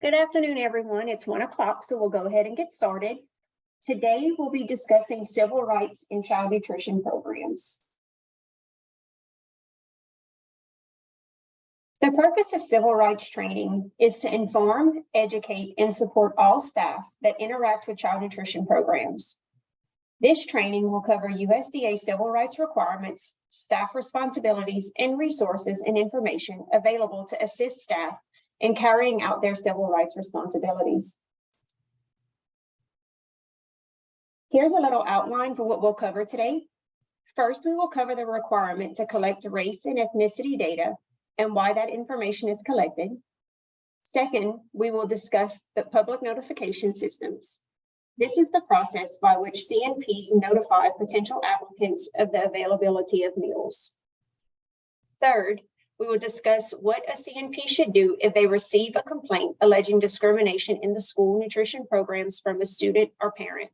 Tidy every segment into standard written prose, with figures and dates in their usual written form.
Good afternoon, everyone. It's 1 o'clock, so we'll go ahead and get started. Today, we'll be discussing civil rights in child nutrition programs. The purpose of civil rights training is to inform, educate, and support all staff that interact with child nutrition programs. This training will cover USDA civil rights requirements, staff responsibilities, and resources and information available to assist staff in carrying out their civil rights responsibilities. Here's a little outline for what we'll cover today. First, we will cover the requirement to collect race and ethnicity data and why that information is collected. Second, we will discuss the public notification systems. This is the process by which CNPs notify potential applicants of the availability of meals. Third, we will discuss what a CNP should do if they receive a complaint alleging discrimination in the school nutrition programs from a student or parent.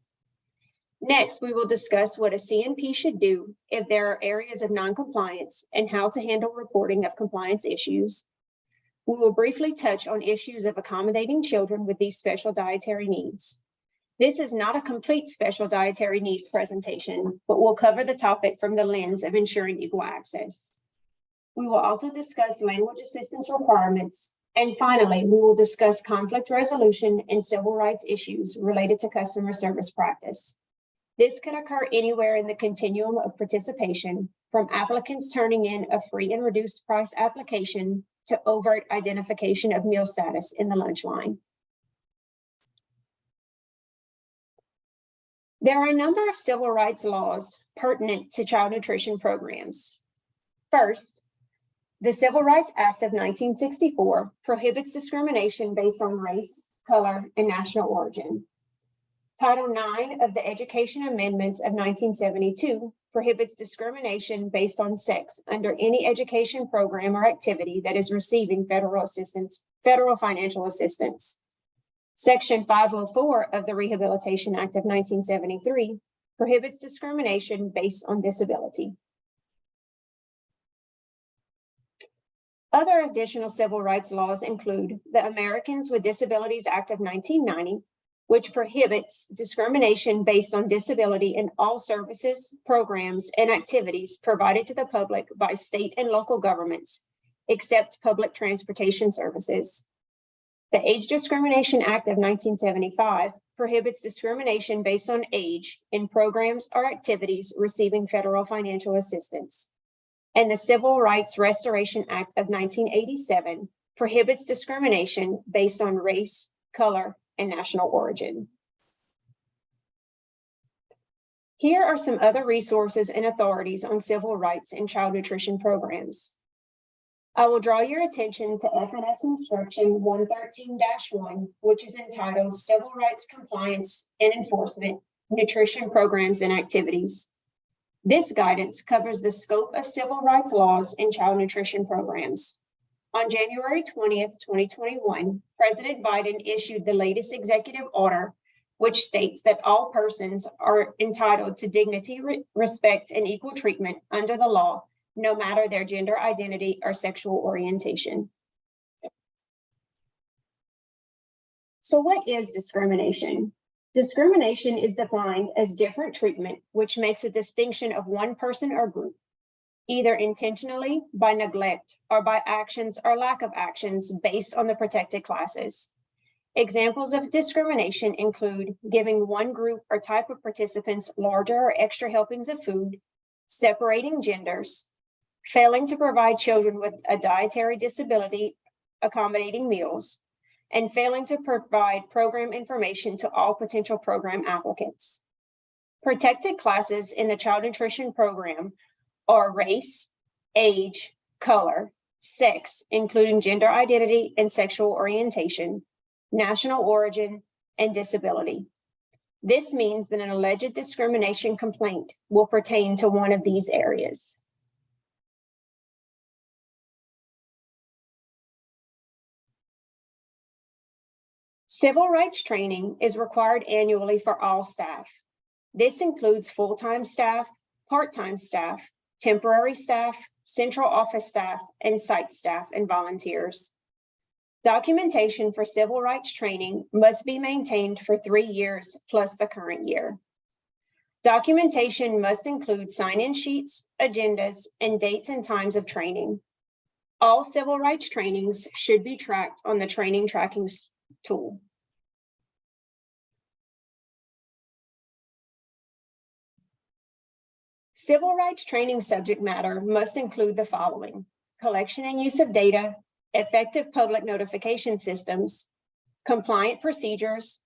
Next, we will discuss what a CNP should do if there are areas of noncompliance and how to handle reporting of compliance issues. We will briefly touch on issues of accommodating children with these special dietary needs. This is not a complete special dietary needs presentation, but we'll cover the topic from the lens of ensuring equal access. We will also discuss language assistance requirements. And finally, we will discuss conflict resolution and civil rights issues related to customer service practice. This can occur anywhere in the continuum of participation, from applicants turning in a free and reduced price application to overt identification of meal status in the lunch line. There are a number of civil rights laws pertinent to child nutrition programs. First, the Civil Rights Act of 1964 prohibits discrimination based on race, color, and national origin. Title IX of the Education Amendments of 1972 prohibits discrimination based on sex under any education program or activity that is receiving federal financial assistance. Section 504 of the Rehabilitation Act of 1973 prohibits discrimination based on disability. Other additional civil rights laws include the Americans with Disabilities Act of 1990, which prohibits discrimination based on disability in all services, programs, and activities provided to the public by state and local governments, except public transportation services. The Age Discrimination Act of 1975 prohibits discrimination based on age in programs or activities receiving federal financial assistance. And the Civil Rights Restoration Act of 1987 prohibits discrimination based on race, color, and national origin. Here are some other resources and authorities on civil rights in child nutrition programs. I will draw your attention to FNS Instruction 113-1, which is entitled Civil Rights Compliance and Enforcement, Nutrition Programs and Activities. This guidance covers the scope of civil rights laws in child nutrition programs. On January 20th, 2021, President Biden issued the latest executive order, which states that all persons are entitled to dignity, respect, and equal treatment under the law, no matter their gender identity or sexual orientation. So what is discrimination? Discrimination is defined as different treatment, which makes a distinction of one person or group, either intentionally, by neglect, or by actions or lack of actions based on the protected classes. Examples of discrimination include giving one group or type of participants larger or extra helpings of food, separating genders, failing to provide children with a dietary disability accommodating meals, and failing to provide program information to all potential program applicants. Protected classes in the child nutrition program are race, age, color, sex, including gender identity and sexual orientation, national origin, and disability. This means that an alleged discrimination complaint will pertain to one of these areas. Civil rights training is required annually for all staff. This includes full-time staff, part-time staff, temporary staff, central office staff, and site staff and volunteers. Documentation for civil rights training must be maintained for 3 years plus the current year. Documentation must include sign-in sheets, agendas, and dates and times of training. All civil rights trainings should be tracked on the training tracking tool. Civil rights training subject matter must include the following: collection and use of data, effective public notification systems, complaint procedures,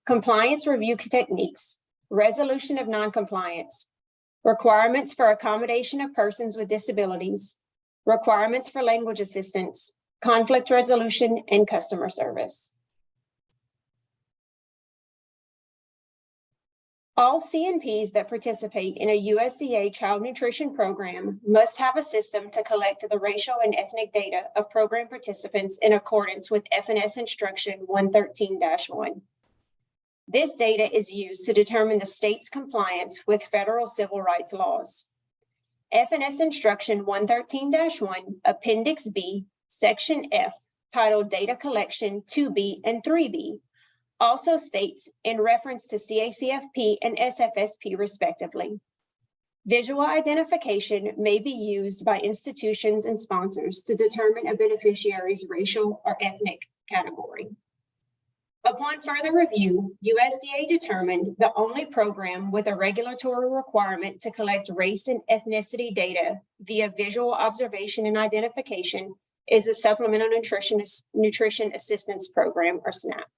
compliance review techniques, resolution of noncompliance, requirements for accommodation of persons with disabilities, requirements for language assistance, conflict resolution, and customer service. All CNPs that participate in a USDA child nutrition program must have a system to collect the racial and ethnic data of program participants in accordance with FNS Instruction 113-1. This data is used to determine the state's compliance with federal civil rights laws. FNS Instruction 113-1, Appendix B, Section F, titled Data Collection 2B and 3B, also states in reference to CACFP and SFSP respectively, visual identification may be used by institutions and sponsors to determine a beneficiary's racial or ethnic category. Upon further review, USDA determined the only program with a regulatory requirement to collect race and ethnicity data via visual observation and identification is the Supplemental Nutrition Assistance Program, or SNAP.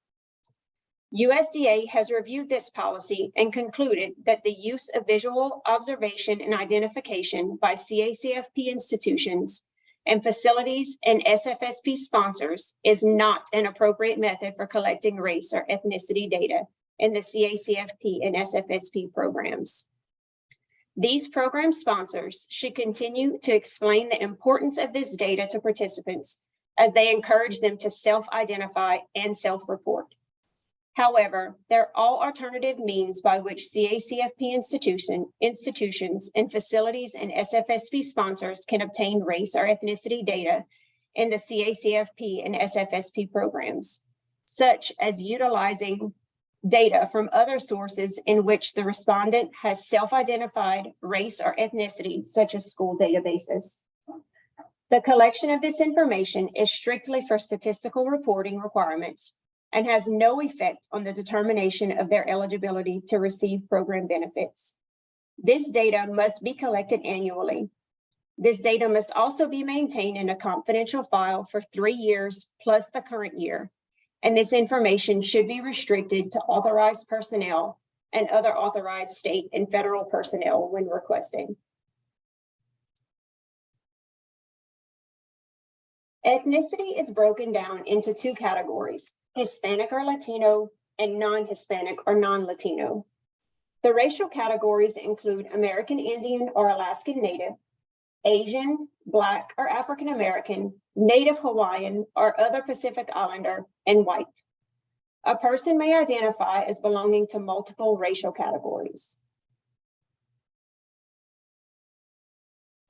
USDA has reviewed this policy and concluded that the use of visual observation and identification by CACFP institutions and facilities and SFSP sponsors is not an appropriate method for collecting race or ethnicity data in the CACFP and SFSP programs. These program sponsors should continue to explain the importance of this data to participants as they encourage them to self-identify and self-report. However, there are all alternative means by which CACFP institutions and facilities and SFSP sponsors can obtain race or ethnicity data in the CACFP and SFSP programs, such as utilizing data from other sources in which the respondent has self-identified race or ethnicity, such as school databases. The collection of this information is strictly for statistical reporting requirements and has no effect on the determination of their eligibility to receive program benefits. This data must be collected annually. This data must also be maintained in a confidential file for 3 years plus the current year, and this information should be restricted to authorized personnel and other authorized state and federal personnel when requesting. Ethnicity is broken down into 2 categories: Hispanic or Latino, and non-Hispanic or non-Latino. The racial categories include American Indian or Alaskan Native, Asian, Black or African American, Native Hawaiian or other Pacific Islander, and white. A person may identify as belonging to multiple racial categories.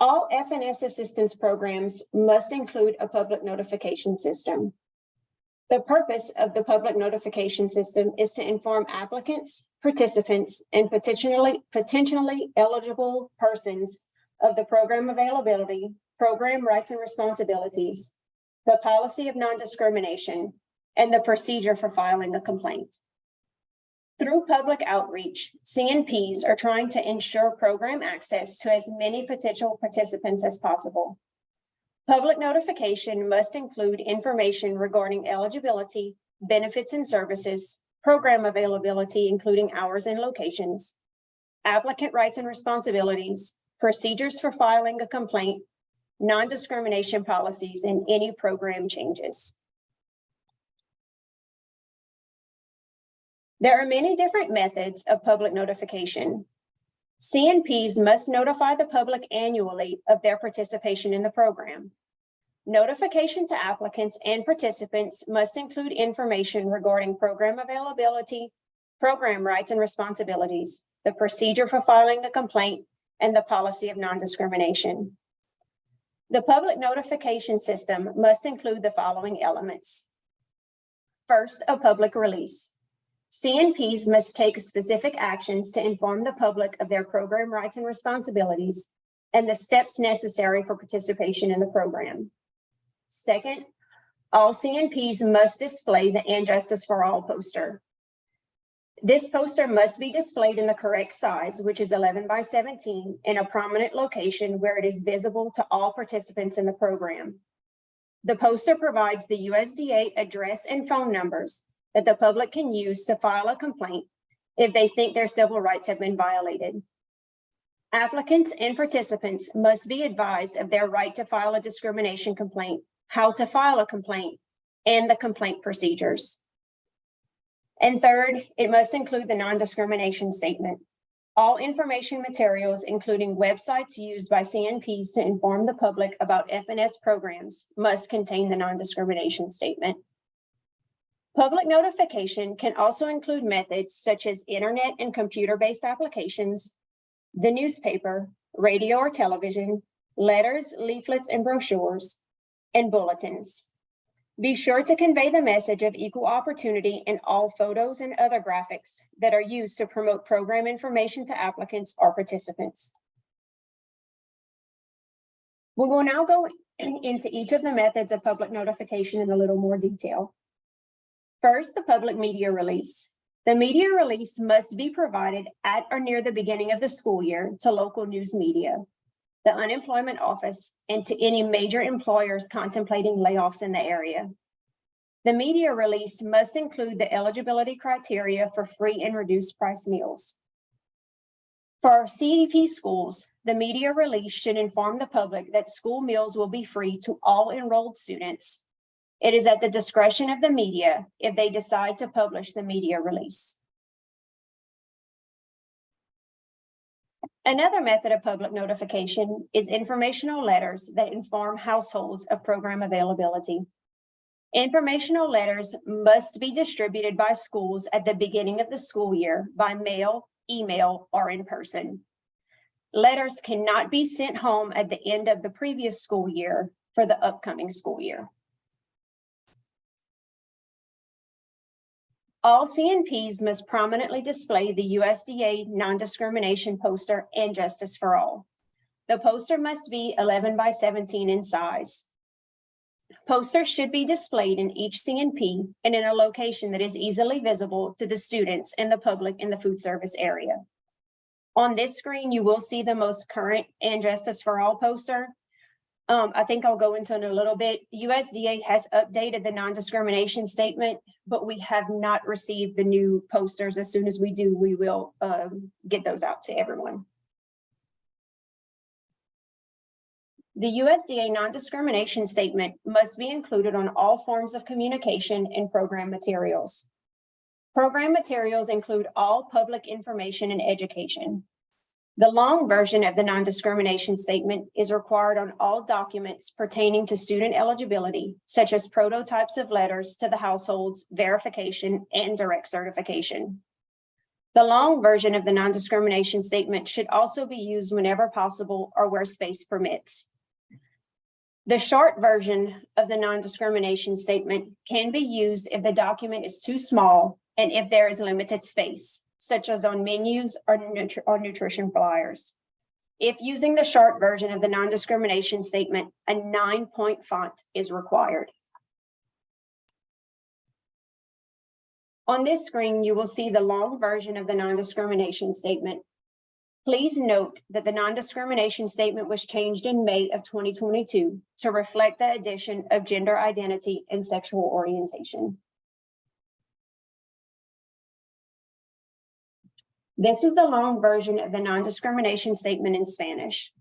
All FNS assistance programs must include a public notification system. The purpose of the public notification system is to inform applicants, participants, and potentially eligible persons of the program availability, program rights and responsibilities, the policy of non-discrimination, and the procedure for filing a complaint. Through public outreach, CNPs are trying to ensure program access to as many potential participants as possible. Public notification must include information regarding eligibility, benefits and services, program availability, including hours and locations, applicant rights and responsibilities, procedures for filing a complaint, non-discrimination policies, and any program changes. There are many different methods of public notification. CNPs must notify the public annually of their participation in the program. Notification to applicants and participants must include information regarding program availability, program rights and responsibilities, the procedure for filing a complaint, and the policy of non-discrimination. The public notification system must include the following elements. First, a public release. CNPs must take specific actions to inform the public of their program rights and responsibilities and the steps necessary for participation in the program. Second, all CNPs must display the And Justice for All poster. This poster must be displayed in the correct size, which is 11 by 17, in a prominent location where it is visible to all participants in the program. The poster provides the USDA address and phone numbers that the public can use to file a complaint if they think their civil rights have been violated. Applicants and participants must be advised of their right to file a discrimination complaint, how to file a complaint, and the complaint procedures. And third, it must include the non-discrimination statement. All information materials, including websites used by CNPs to inform the public about FNS programs, must contain the non-discrimination statement. Public notification can also include methods such as internet and computer-based applications, the newspaper, radio or television, letters, leaflets, and brochures, and bulletins. Be sure to convey the message of equal opportunity in all photos and other graphics that are used to promote program information to applicants or participants. We will now go into each of the methods of public notification in a little more detail. First, the public media release. The media release must be provided at or near the beginning of the school year to local news media, the unemployment office, and to any major employers contemplating layoffs in the area. The media release must include the eligibility criteria for free and reduced price meals. For CEP schools, the media release should inform the public that school meals will be free to all enrolled students. It is at the discretion of the media if they decide to publish the media release. Another method of public notification is informational letters that inform households of program availability. Informational letters must be distributed by schools at the beginning of the school year by mail, email, or in person. Letters cannot be sent home at the end of the previous school year for the upcoming school year. All CNPs must prominently display the USDA non-discrimination poster and Justice for All. The poster must be 11 by 17 in size. Posters should be displayed in each CNP and in a location that is easily visible to the students and the public in the food service area. On this screen, you will see the most current and Justice for All poster. I think I'll go into it in a little bit. USDA has updated the non-discrimination statement, but we have not received the new posters. As soon as we do, we will get those out to everyone. The USDA non-discrimination statement must be included on all forms of communication and program materials. Program materials include all public information and education. The long version of the non-discrimination statement is required on all documents pertaining to student eligibility, such as prototypes of letters to the households, verification, and direct certification. The long version of the non-discrimination statement should also be used whenever possible or where space permits. The short version of the non-discrimination statement can be used if the document is too small and if there is limited space, such as on menus or nutrition flyers. If using the short version of the non-discrimination statement, a 9-point font is required. On this screen, you will see the long version of the non-discrimination statement. Please note that the non-discrimination statement was changed in May of 2022 to reflect the addition of gender identity and sexual orientation. This is the long version of the non-discrimination statement in Spanish.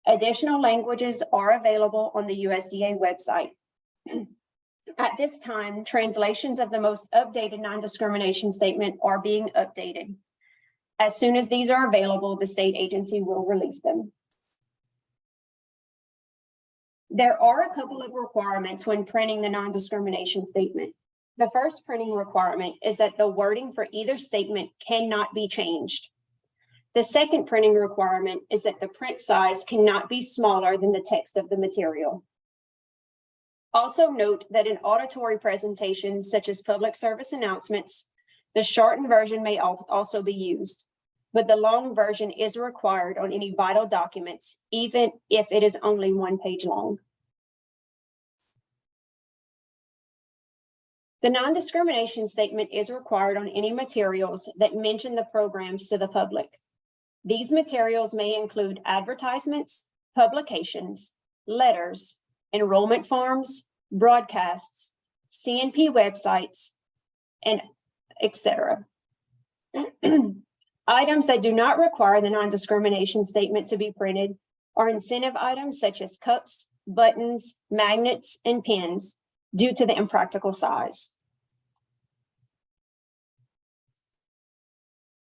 Additional languages are available on the USDA website. At this time, translations of the most updated non-discrimination statement are being updated. As soon as these are available, the state agency will release them. There are a couple of requirements when printing the non-discrimination statement. The first printing requirement is that the wording for either statement cannot be changed. The second printing requirement is that the print size cannot be smaller than the text of the material. Also note that in auditory presentations, such as public service announcements, the shortened version may also be used, but the long version is required on any vital documents, even if it is only 1 page long. The non-discrimination statement is required on any materials that mention the programs to the public. These materials may include advertisements, publications, letters, enrollment forms, broadcasts, CNP websites, and etc. Items that do not require the non-discrimination statement to be printed are incentive items such as cups, buttons, magnets, and pins due to the impractical size.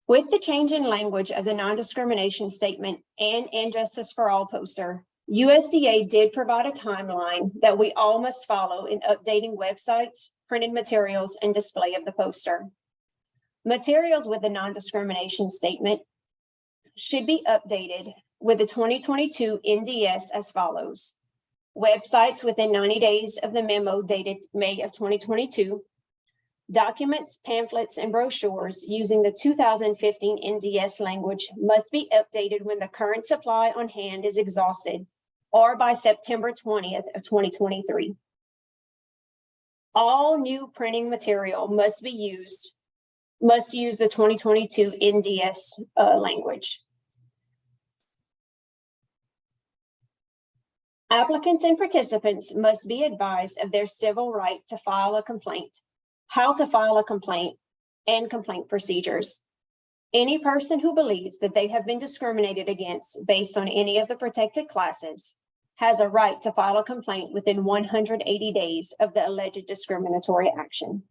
With the change in language of the non-discrimination statement and Justice for All poster, USDA did provide a timeline that we all must follow in updating websites, printed materials, and display of the poster. Materials with the non-discrimination statement should be updated with the 2022 NDS as follows. Websites within 90 days of the memo dated May of 2022. Documents, pamphlets, and brochures using the 2015 NDS language must be updated when the current supply on hand is exhausted or by September 20th of 2023. All new printing material must use the 2022 NDS language. Applicants and participants must be advised of their civil right to file a complaint, how to file a complaint, and complaint procedures. Any person who believes that they have been discriminated against based on any of the protected classes has a right to file a complaint within 180 days of the alleged discriminatory action.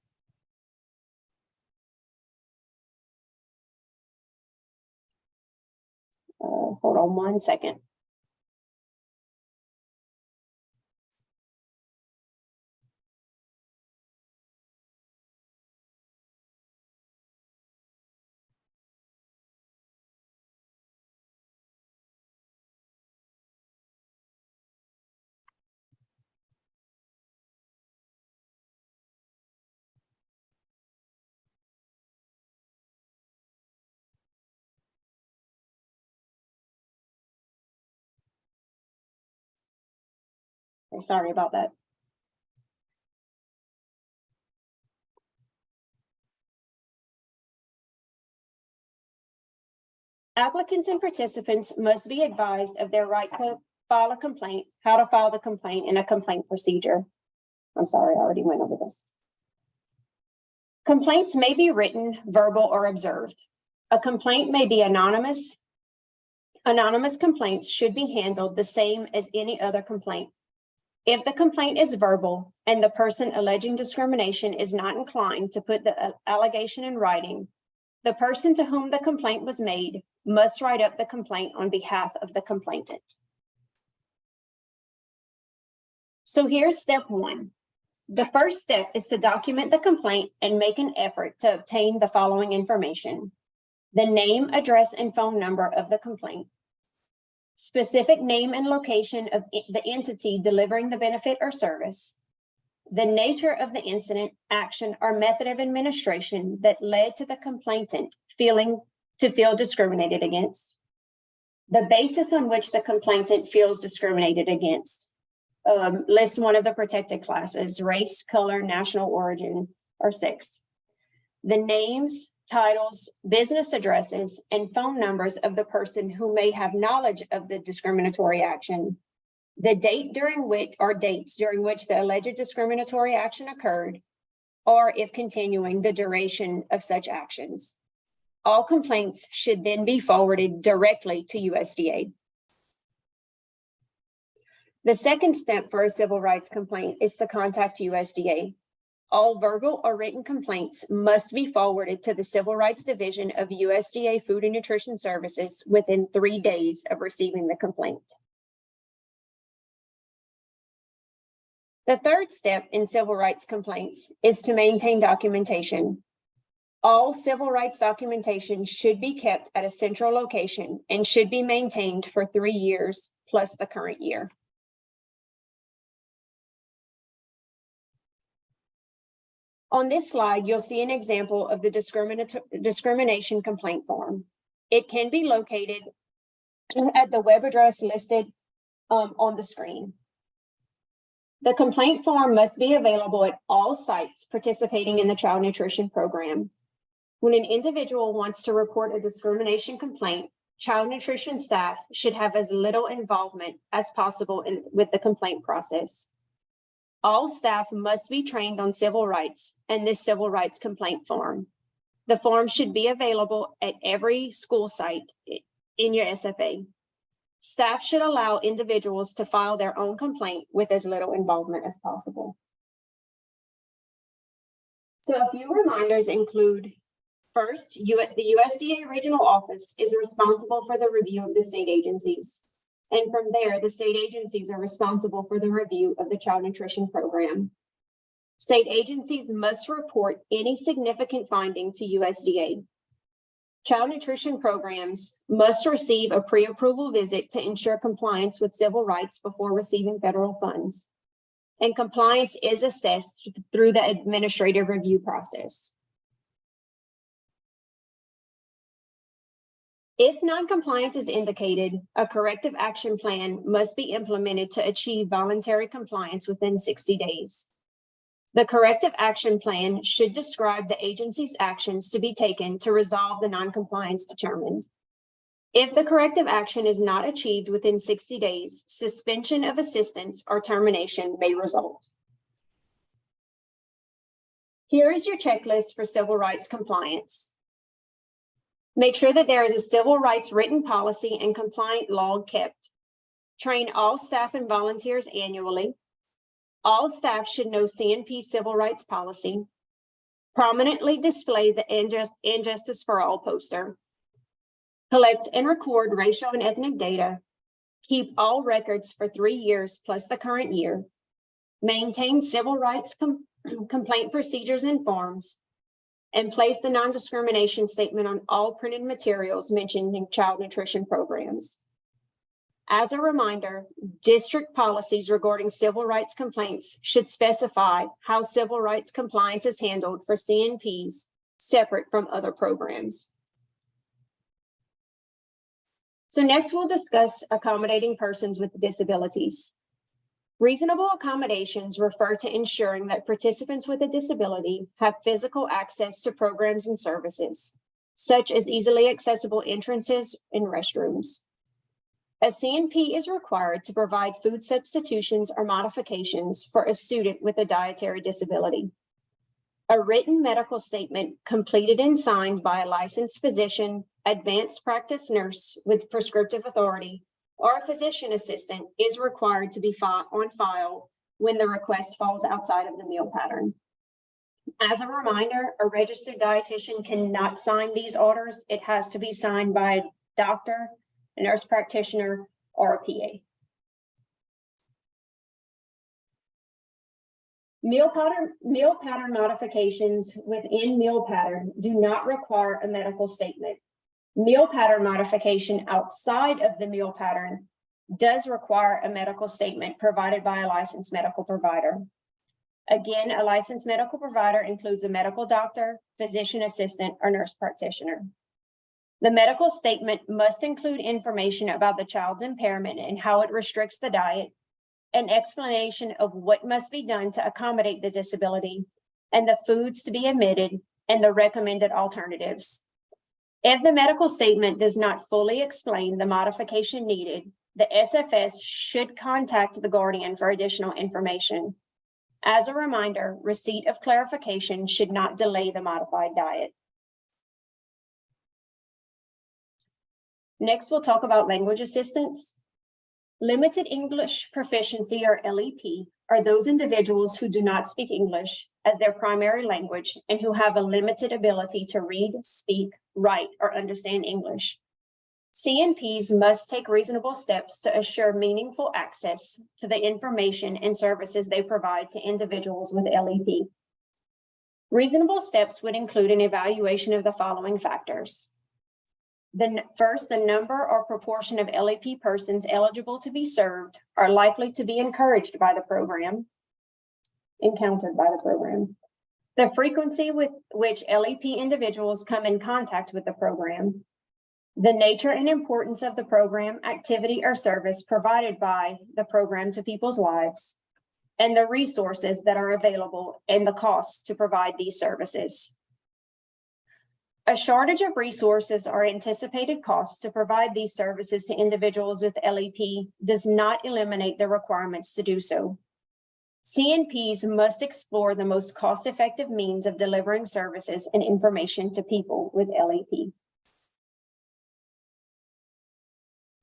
Hold on 1 second. Sorry about that. Applicants and participants must be advised of their right to file a complaint, how to file the complaint, and a complaint procedure. I'm sorry, I already went over this. Complaints may be written, verbal, or observed. A complaint may be anonymous. Anonymous complaints should be handled the same as any other complaint. If the complaint is verbal and the person alleging discrimination is not inclined to put the allegation in writing, the person to whom the complaint was made must write up the complaint on behalf of the complainant. So here's step 1. The first step is to document the complaint and make an effort to obtain the following information: the name, address, and phone number of the complaint, specific name and location of the entity delivering the benefit or service, the nature of the incident, action, or method of administration that led to the complainant feel discriminated against, the basis on which the complainant feels discriminated against. List one of the protected classes: race, color, national origin, or sex. The names, titles, business addresses, and phone numbers of the person who may have knowledge of the discriminatory action, the date during which or dates during which the alleged discriminatory action occurred, or if continuing, the duration of such actions. All complaints should then be forwarded directly to USDA. The second step for a civil rights complaint is to contact USDA. All verbal or written complaints must be forwarded to the Civil Rights Division of USDA Food and Nutrition Services within 3 days of receiving the complaint. The third step in civil rights complaints is to maintain documentation. All civil rights documentation should be kept at a central location and should be maintained for 3 years plus the current year. On this slide, you'll see an example of the discrimination complaint form. It can be located at the web address listed on the screen. The complaint form must be available at all sites participating in the child nutrition program. When an individual wants to report a discrimination complaint, child nutrition staff should have as little involvement as possible with the complaint process. All staff must be trained on civil rights and this civil rights complaint form. The form should be available at every school site in your SFA. Staff should allow individuals to file their own complaint with as little involvement as possible. So a few reminders include, first, the USDA regional office is responsible for the review of the state agencies. And from there, the state agencies are responsible for the review of the child nutrition program. State agencies must report any significant finding to USDA. Child nutrition programs must receive a pre-approval visit to ensure compliance with civil rights before receiving federal funds. And compliance is assessed through the administrative review process. If non-compliance is indicated, a corrective action plan must be implemented to achieve voluntary compliance within 60 days. The corrective action plan should describe the agency's actions to be taken to resolve the non-compliance determined. If the corrective action is not achieved within 60 days, suspension of assistance or termination may result. Here is your checklist for civil rights compliance. Make sure that there is a civil rights written policy and compliant log kept. Train all staff and volunteers annually. All staff should know CNP civil rights policy. Prominently display the Injustice for All poster. Collect and record racial and ethnic data. Keep all records for 3 years plus the current year. Maintain civil rights complaint procedures and forms. And place the non-discrimination statement on all printed materials mentioned in child nutrition programs. As a reminder, district policies regarding civil rights complaints should specify how civil rights compliance is handled for CNPs separate from other programs. So next we'll discuss accommodating persons with disabilities. Reasonable accommodations refer to ensuring that participants with a disability have physical access to programs and services, such as easily accessible entrances and restrooms. A CNP is required to provide food substitutions or modifications for a student with a dietary disability. A written medical statement completed and signed by a licensed physician, advanced practice nurse with prescriptive authority, or a physician assistant is required to be on file when the request falls outside of the meal pattern. As a reminder, a registered dietitian cannot sign these orders. It has to be signed by a doctor, a nurse practitioner, or a PA. Meal pattern modifications within meal pattern do not require a medical statement. Meal pattern modification outside of the meal pattern does require a medical statement provided by a licensed medical provider. Again, a licensed medical provider includes a medical doctor, physician assistant, or nurse practitioner. The medical statement must include information about the child's impairment and how it restricts the diet, an explanation of what must be done to accommodate the disability, and the foods to be omitted, and the recommended alternatives. If the medical statement does not fully explain the modification needed, the SFS should contact the guardian for additional information. As a reminder, receipt of clarification should not delay the modified diet. Next, we'll talk about language assistance. Limited English proficiency, or LEP, are those individuals who do not speak English as their primary language and who have a limited ability to read, speak, write, or understand English. CNPs must take reasonable steps to assure meaningful access to the information and services they provide to individuals with LEP. Reasonable steps would include an evaluation of the following factors. First, the number or proportion of LEP persons eligible to be served are likely to be encountered by the program. The frequency with which LEP individuals come in contact with the program, the nature and importance of the program, activity, or service provided by the program to people's lives, and the resources that are available and the costs to provide these services. A shortage of resources or anticipated costs to provide these services to individuals with LEP does not eliminate the requirements to do so. CNPs must explore the most cost-effective means of delivering services and information to people with LEP.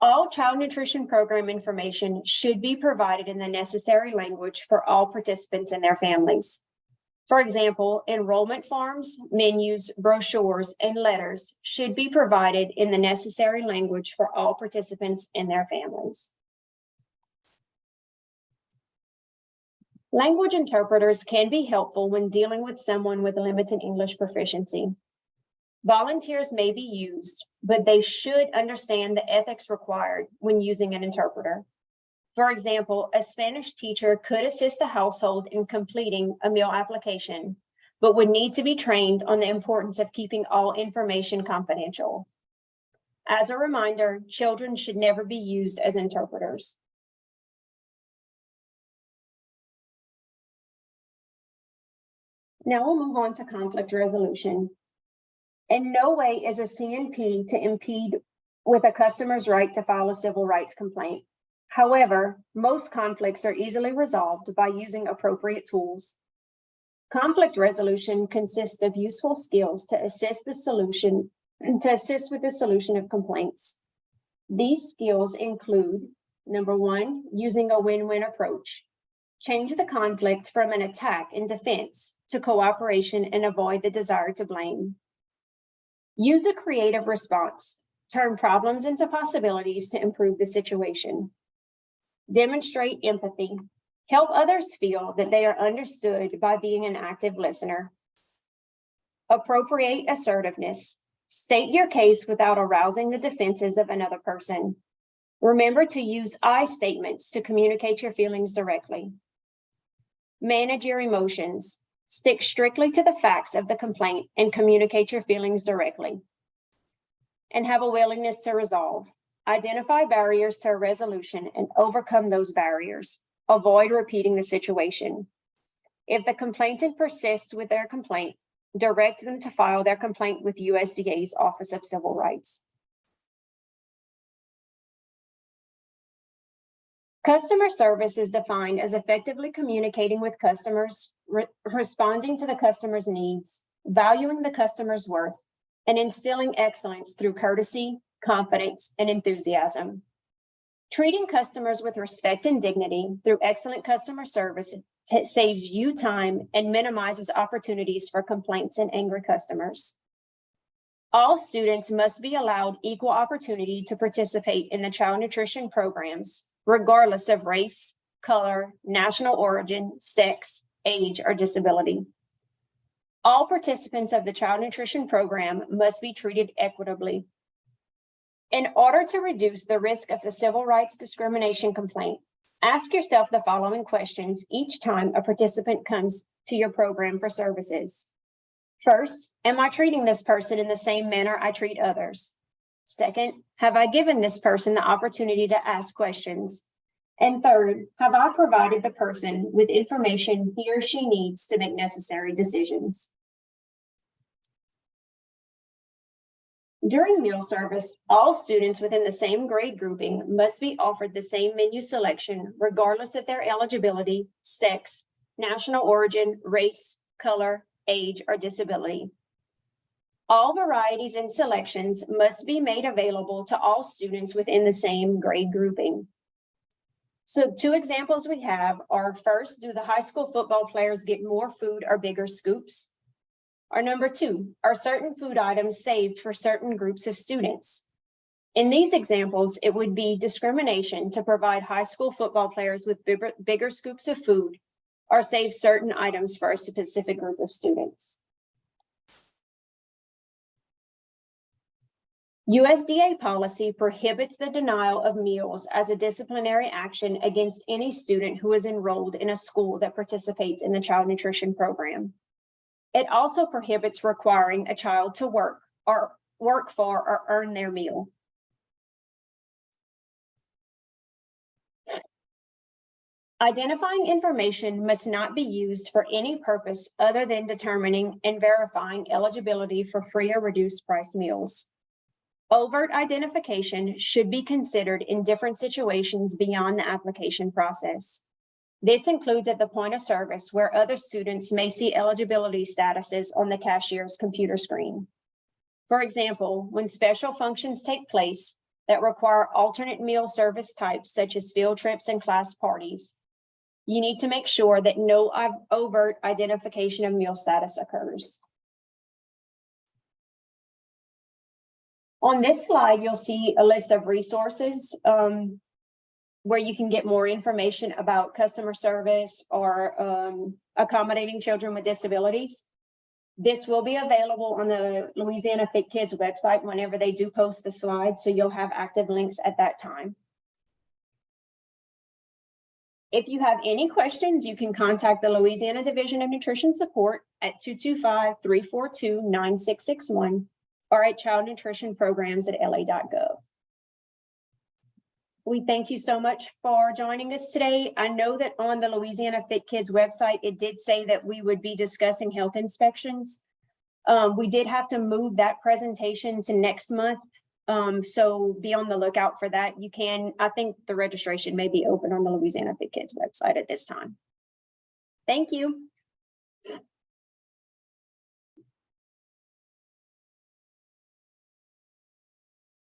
All child nutrition program information should be provided in the necessary language for all participants and their families. For example, enrollment forms, menus, brochures, and letters should be provided in the necessary language for all participants and their families. Language interpreters can be helpful when dealing with someone with limited English proficiency. Volunteers may be used, but they should understand the ethics required when using an interpreter. For example, a Spanish teacher could assist a household in completing a meal application, but would need to be trained on the importance of keeping all information confidential. As a reminder, children should never be used as interpreters. Now we'll move on to conflict resolution. In no way is a CNP to impede with a customer's right to file a civil rights complaint. However, most conflicts are easily resolved by using appropriate tools. Conflict resolution consists of useful skills to assist with the solution of complaints. These skills include, number one, using a win-win approach. Change the conflict from an attack and defense to cooperation and avoid the desire to blame. Use a creative response. Turn problems into possibilities to improve the situation. Demonstrate empathy. Help others feel that they are understood by being an active listener. Appropriate assertiveness. State your case without arousing the defenses of another person. Remember to use I statements to communicate your feelings directly. Manage your emotions. Stick strictly to the facts of the complaint and communicate your feelings directly. And have a willingness to resolve. Identify barriers to a resolution and overcome those barriers. Avoid repeating the situation. If the complainant persists with their complaint, direct them to file their complaint with USDA's Office of Civil Rights. Customer service is defined as effectively communicating with customers, responding to the customer's needs, valuing the customer's worth, and instilling excellence through courtesy, confidence, and enthusiasm. Treating customers with respect and dignity through excellent customer service saves you time and minimizes opportunities for complaints and angry customers. All students must be allowed equal opportunity to participate in the child nutrition programs, regardless of race, color, national origin, sex, age, or disability. All participants of the child nutrition program must be treated equitably. In order to reduce the risk of a civil rights discrimination complaint, ask yourself the following questions each time a participant comes to your program for services. First, am I treating this person in the same manner I treat others? Second, have I given this person the opportunity to ask questions? And third, have I provided the person with information he or she needs to make necessary decisions? During meal service, all students within the same grade grouping must be offered the same menu selection, regardless of their eligibility, sex, national origin, race, color, age, or disability. All varieties and selections must be made available to all students within the same grade grouping. So 2 examples we have are, first, do the high school football players get more food or bigger scoops? Or number 2, are certain food items saved for certain groups of students? In these examples, it would be discrimination to provide high school football players with bigger scoops of food or save certain items for a specific group of students. USDA policy prohibits the denial of meals as a disciplinary action against any student who is enrolled in a school that participates in the child nutrition program. It also prohibits requiring a child to work for or earn their meal. Identifying information must not be used for any purpose other than determining and verifying eligibility for free or reduced price meals. Overt identification should be considered in different situations beyond the application process. This includes at the point of service where other students may see eligibility statuses on the cashier's computer screen. For example, when special functions take place that require alternate meal service types such as field trips and class parties, you need to make sure that no overt identification of meal status occurs. On this slide, you'll see a list of resources where you can get more information about customer service or accommodating children with disabilities. This will be available on the Louisiana Fit Kids website whenever they do post the slide, so you'll have active links at that time. If you have any questions, you can contact the Louisiana Division of Nutrition Support at 225-342-9661 or at childnutritionprograms@la.gov. We thank you so much for joining us today. I know that on the Louisiana Fit Kids website, it did say that we would be discussing health inspections. We did have to move that presentation to next month. So be on the lookout for that. You can, I think the registration may be open on the Louisiana Fit Kids website at this time. Thank you.